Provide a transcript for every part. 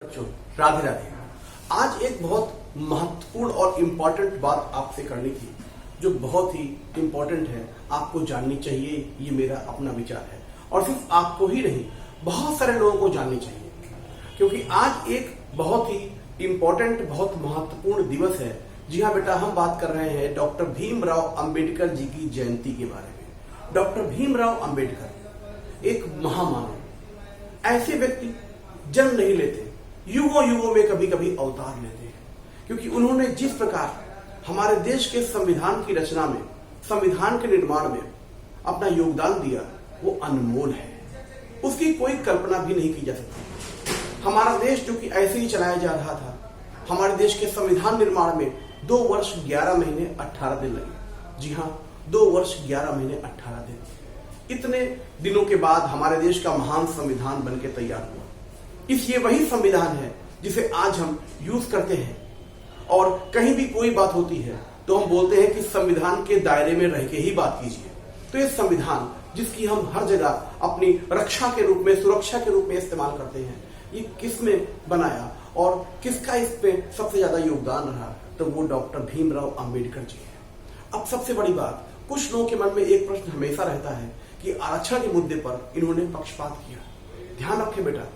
बच्चों, राधे राधे। आज एक बहुत महत्वपूर्ण और इम्पोर्टेंट बात आपसे करनी थी, जो बहुत ही इम्पोर्टेंट है, आपको जाननी चाहिए, ये मेरा अपना विचार है। और सिर्फ आपको ही नहीं, बहुत सारे लोगों को जाननी चाहिए, क्योंकि आज एक बहुत ही इम्पोर्टेंट, बहुत महत्वपूर्ण दिवस है। जी हाँ बेटा, हम बात कर रहे हैं डॉक्टर भीमराव अंबेडकर जी की जयंती के बारे में। डॉक्टर भीमराव अंबेडकर एक महामानव, ऐसे व्यक्ति जन्म नहीं लेते, युगों युगों में कभी कभी अवतार लेते हैं, क्योंकि उन्होंने जिस प्रकार हमारे देश के संविधान की रचना में, संविधान के निर्माण में अपना योगदान दिया, वो अनमोल है। उसकी कोई कल्पना भी नहीं की जा सकती। हमारा देश जो कि ऐसे ही चलाया जा रहा था, हमारे देश के संविधान निर्माण में 2 वर्ष 11 महीने 18 दिन लगे। जी हाँ, 2 वर्ष 11 महीने 18 दिन। इतने दिनों के बाद हमारे देश का महान संविधान बनकर तैयार हुआ। ये वही संविधान है जिसे आज हम यूज करते हैं, और कहीं भी कोई बात होती है तो हम बोलते हैं कि संविधान के दायरे में रह के ही बात कीजिए। तो ये संविधान, जिसकी हम हर जगह अपनी रक्षा के रूप में, सुरक्षा के रूप में इस्तेमाल करते हैं, ये किसने बनाया और किसका इस पे सबसे ज्यादा योगदान रहा? तो वो डॉक्टर भीमराव अंबेडकर जी है। अब सबसे बड़ी बात, कुछ लोगों के मन में एक प्रश्न हमेशा रहता है कि आरक्षण के मुद्दे पर इन्होंने पक्षपात किया। ध्यान रखें बेटा,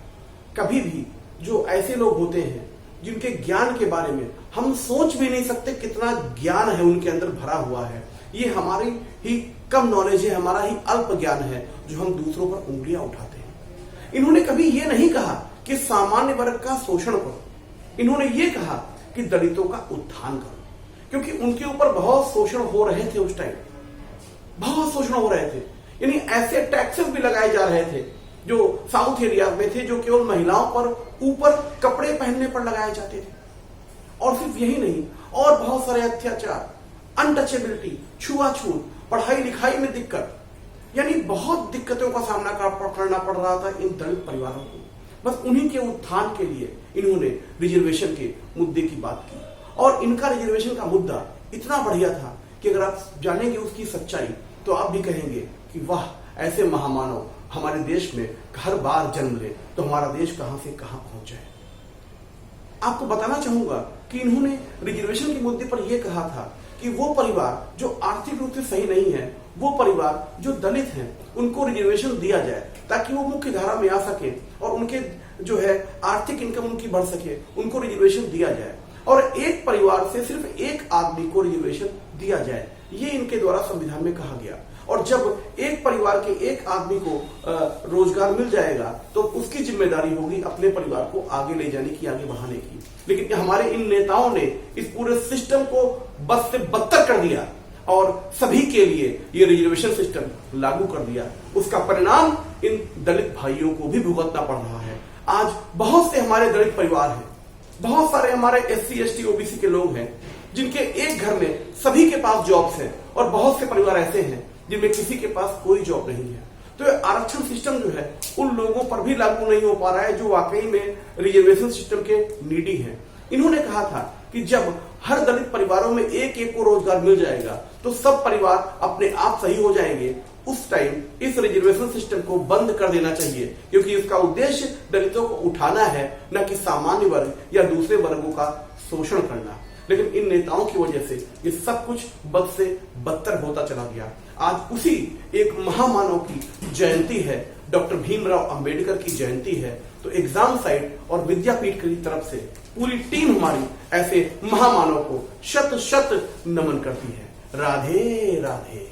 कभी भी जो ऐसे लोग होते हैं जिनके ज्ञान के बारे में हम सोच भी नहीं सकते कितना ज्ञान है उनके अंदर भरा हुआ है, ये हमारी ही कम नॉलेज है, हमारा ही अल्प ज्ञान है, जो हम दूसरों पर उंगलियां उठाते हैं। इन्होंने कभी ये नहीं कहा कि सामान्य वर्ग का शोषण करो, इन्होंने ये कहा कि दलितों का उत्थान करो, क्योंकि उनके ऊपर बहुत शोषण हो रहे थे उस टाइम, बहुत शोषण हो रहे थे। यानी ऐसे टैक्सेस भी लगाए जा रहे थे जो साउथ एरिया में थे, जो केवल महिलाओं पर ऊपर कपड़े पहनने पर लगाए जाते थे। और सिर्फ यही नहीं, और बहुत सारे अत्याचार, अनटचेबिलिटी, छुआछूत, पढ़ाई लिखाई में दिक्कत, यानी बहुत दिक्कतों का सामना करना पड़ रहा था इन दलित परिवारों को। बस उन्हीं के उत्थान के लिए इन्होंने रिजर्वेशन के मुद्दे की बात की, और इनका रिजर्वेशन का मुद्दा इतना बढ़िया था कि अगर आप जानेंगे उसकी सच्चाई तो आप भी कहेंगे कि वाह, ऐसे महामानव हमारे देश में हर बार जन्म ले तो हमारा देश कहां से कहां पहुंच जाए। आपको बताना चाहूंगा कि इन्होंने रिजर्वेशन के मुद्दे पर यह कहा था कि वो परिवार जो आर्थिक रूप से सही नहीं है, वो परिवार जो दलित हैं, उनको रिजर्वेशन दिया जाए ताकि वो मुख्य धारा में आ सके और उनके जो है आर्थिक इनकम उनकी बढ़ सके, उनको रिजर्वेशन दिया जाए। और एक परिवार से सिर्फ एक आदमी को रिजर्वेशन दिया जाए, ये इनके द्वारा संविधान में कहा गया। और जब एक परिवार के एक आदमी को रोजगार मिल जाएगा तो उसकी जिम्मेदारी होगी अपने परिवार को आगे ले जाने की, आगे बढ़ाने की। लेकिन हमारे इन नेताओं ने इस पूरे सिस्टम को बद से बदतर कर दिया और सभी के लिए ये रिजर्वेशन सिस्टम लागू कर दिया। उसका परिणाम इन दलित भाइयों को भी भुगतना पड़ रहा है। आज बहुत से हमारे दलित परिवार हैं, बहुत सारे हमारे SC ST OBC के लोग हैं जिनके एक घर में सभी के पास जॉब्स हैं, और बहुत से परिवार ऐसे हैं जिनमें किसी के पास कोई जॉब नहीं है। तो आरक्षण सिस्टम जो है उन लोगों पर भी लागू नहीं हो पा रहा है जो वाकई में रिजर्वेशन सिस्टम के नीडी हैं। इन्होंने कहा था कि जब हर दलित परिवारों में एक एक को रोजगार मिल जाएगा तो सब परिवार अपने आप सही हो जाएंगे। उस टाइम इस रिजर्वेशन सिस्टम को बंद कर देना चाहिए, क्योंकि इसका उद्देश्य दलितों को उठाना है, न कि सामान्य वर्ग या दूसरे वर्गों का शोषण करना। लेकिन इन नेताओं की वजह से ये सब कुछ बद से बदतर होता चला गया। आज उसी एक महामानव की जयंती है, डॉक्टर भीमराव अंबेडकर की जयंती है। तो एग्जाम साइट और विद्यापीठ की तरफ से पूरी टीम हमारी ऐसे महामानव को शत शत नमन करती है। राधे राधे।